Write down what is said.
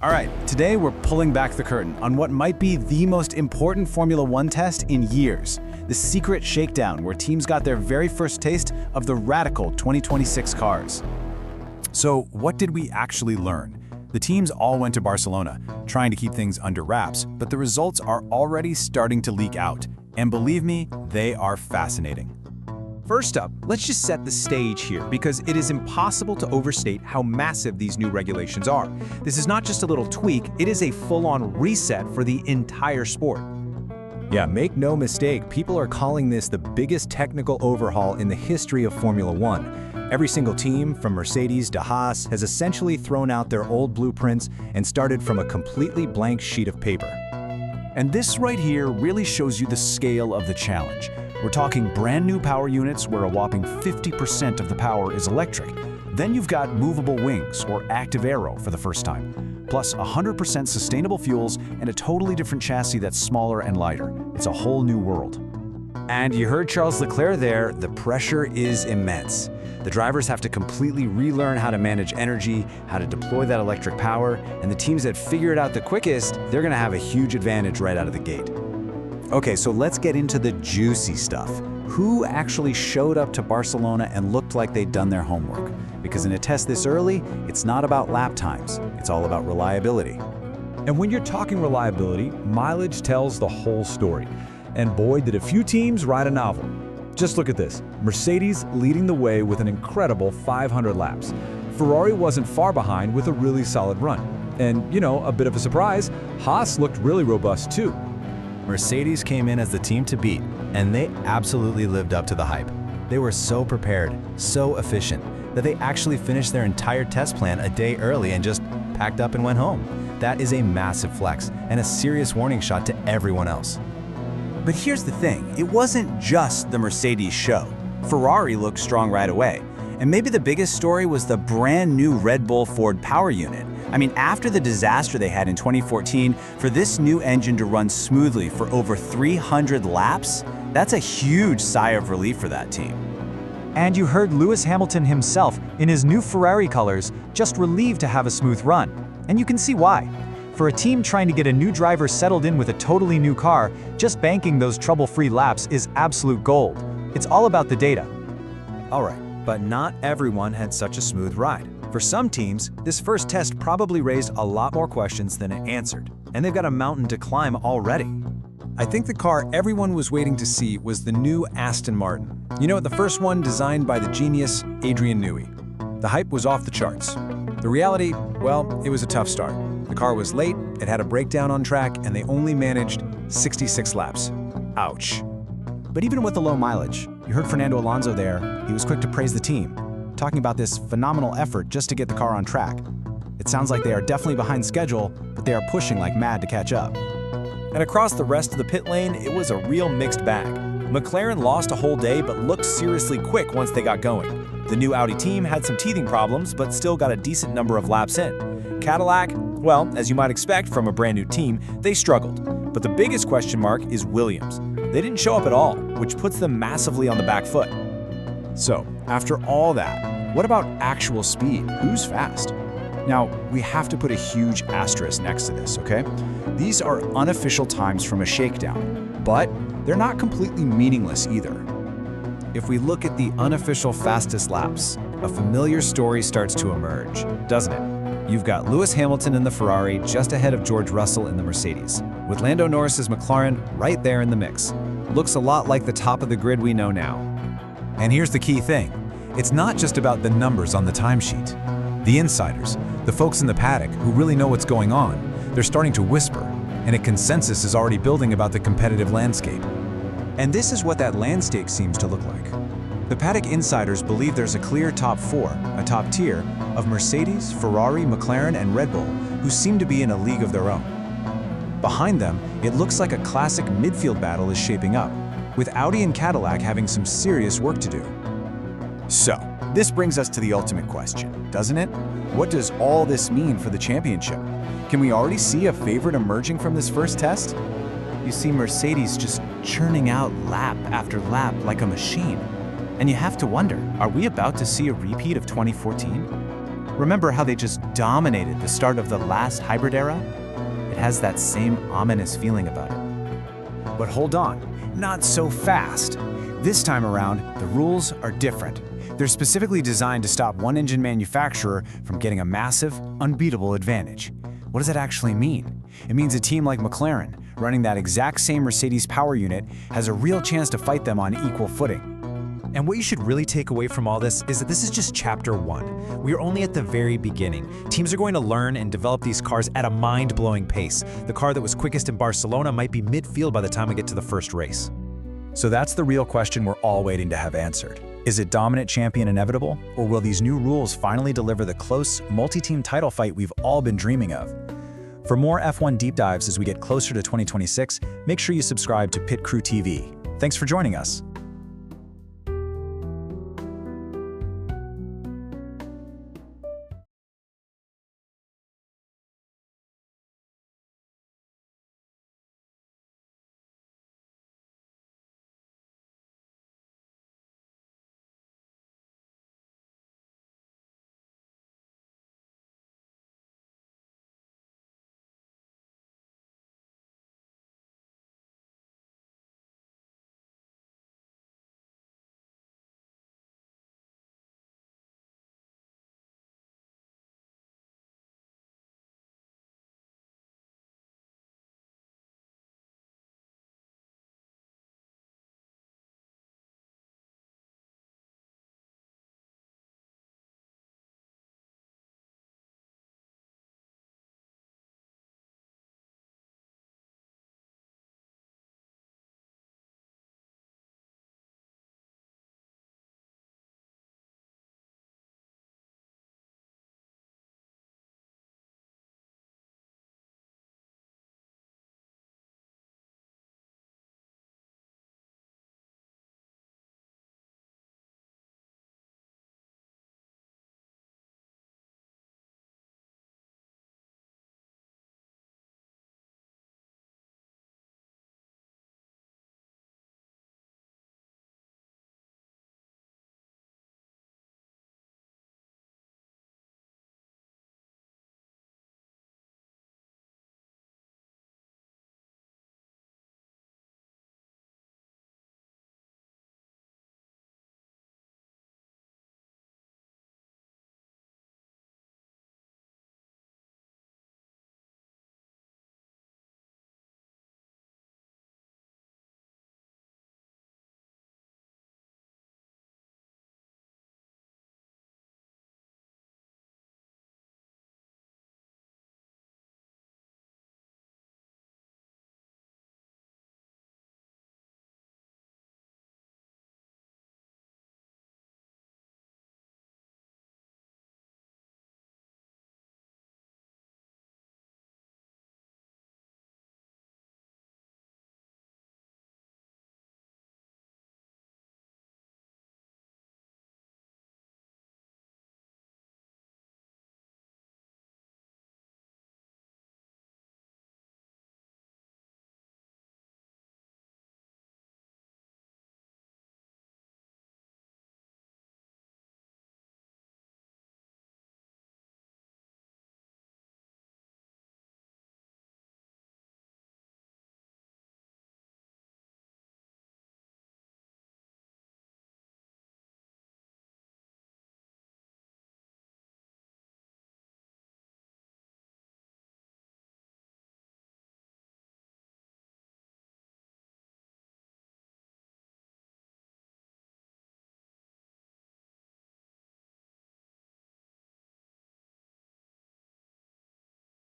All right, today we're pulling back the curtain on what might be the most important Formula One test in years, the secret shakedown where teams got their very first taste of the radical 2026 cars. So what did we actually learn? The teams all went to Barcelona, trying to keep things under wraps, but the results are already starting to leak out. And believe me, they are fascinating. First up, let's just set the stage here because it is impossible to overstate how massive these new regulations are. This is not just a little tweak, it is a full-on reset for the entire sport. Yeah, make no mistake, people are calling this the biggest technical overhaul in the history of Formula One. Every single team, from Mercedes to Haas, has essentially thrown out their old blueprints and started from a completely blank sheet of paper. And this right here really shows you the scale of the challenge. We're talking brand new power units where a whopping 50% of the power is electric. Then you've got movable wings, or active aero for the first time, plus 100% sustainable fuels and a totally different chassis that's smaller and lighter. It's a whole new world. And you heard Charles Leclerc there, the pressure is immense. The drivers have to completely relearn how to manage energy, how to deploy that electric power, and the teams that figure it out the quickest, they're gonna have a huge advantage right out of the gate. Okay, so let's get into the juicy stuff. Who actually showed up to Barcelona and looked like they'd done their homework? Because in a test this early, it's not about lap times, it's all about reliability. And when you're talking reliability, mileage tells the whole story. And boy, did a few teams write a novel. Just look at this. Mercedes leading the way with an incredible 500 laps. Ferrari wasn't far behind with a really solid run. And, you know, a bit of a surprise, Haas looked really robust too. Mercedes came in as the team to beat, and they absolutely lived up to the hype. They were so prepared, so efficient, that they actually finished their entire test plan a day early and just packed up and went home. That is a massive flex and a serious warning shot to everyone else. But here's the thing, it wasn't just the Mercedes show. Ferrari looked strong right away. And maybe the biggest story was the brand new Red Bull Ford power unit. I mean, after the disaster they had in 2014, for this new engine to run smoothly for over 300 laps, that's a huge sigh of relief for that team. And you heard Lewis Hamilton himself, in his new Ferrari colors, just relieved to have a smooth run. And you can see why. For a team trying to get a new driver settled in with a totally new car, just banking those trouble-free laps is absolute gold. It's all about the data. All right, but not everyone had such a smooth ride. For some teams, this first test probably raised a lot more questions than it answered, and they've got a mountain to climb already. I think the car everyone was waiting to see was the new Aston Martin. You know, the first one designed by the genius Adrian Newey. The hype was off the charts. The reality, well, it was a tough start. The car was late, it had a breakdown on track, and they only managed 66 laps. Ouch. But even with the low mileage, you heard Fernando Alonso there, he was quick to praise the team, talking about this phenomenal effort just to get the car on track. It sounds like they are definitely behind schedule, but they are pushing like mad to catch up. And across the rest of the pit lane, it was a real mixed bag. McLaren lost a whole day but looked seriously quick once they got going. The new Audi team had some teething problems but still got a decent number of laps in. Cadillac, well, as you might expect from a brand new team, they struggled. But the biggest question mark is Williams. They didn't show up at all, which puts them massively on the back foot. So, after all that, what about actual speed? Who's fast? Now, we have to put a huge asterisk next to this, okay? These are unofficial times from a shakedown, but they're not completely meaningless either. If we look at the unofficial fastest laps, a familiar story starts to emerge, doesn't it? You've got Lewis Hamilton in the Ferrari just ahead of George Russell in the Mercedes, with Lando Norris's McLaren right there in the mix. Looks a lot like the top of the grid we know now. And here's the key thing. It's not just about the numbers on the timesheet. The insiders, the folks in the paddock who really know what's going on, they're starting to whisper, and a consensus is already building about the competitive landscape. And this is what that landscape seems to look like. The paddock insiders believe there's a clear top four, a top tier, of Mercedes, Ferrari, McLaren, and Red Bull, who seem to be in a league of their own. Behind them, it looks like a classic midfield battle is shaping up, with Audi and Cadillac having some serious work to do. So, this brings us to the ultimate question, doesn't it? What does all this mean for the championship? Can we already see a favorite emerging from this first test? You see Mercedes just churning out lap after lap like a machine. And you have to wonder, are we about to see a repeat of 2014? Remember how they just dominated the start of the last hybrid era? It has that same ominous feeling about it. But hold on, not so fast. This time around, the rules are different. They're specifically designed to stop one engine manufacturer from getting a massive, unbeatable advantage. What does that actually mean? It means a team like McLaren, running that exact same Mercedes power unit, has a real chance to fight them on equal footing. And what you should really take away from all this is that this is just chapter 1. We are only at the very beginning. Teams are going to learn and develop these cars at a mind-blowing pace. The car that was quickest in Barcelona might be midfield by the time we get to the first race. So that's the real question we're all waiting to have answered. Is it dominant champion inevitable, or will these new rules finally deliver the close, multi-team title fight we've all been dreaming of? For more F1 deep dives as we get closer to 2026, make sure you subscribe to PitCrew TV. Thanks for joining us.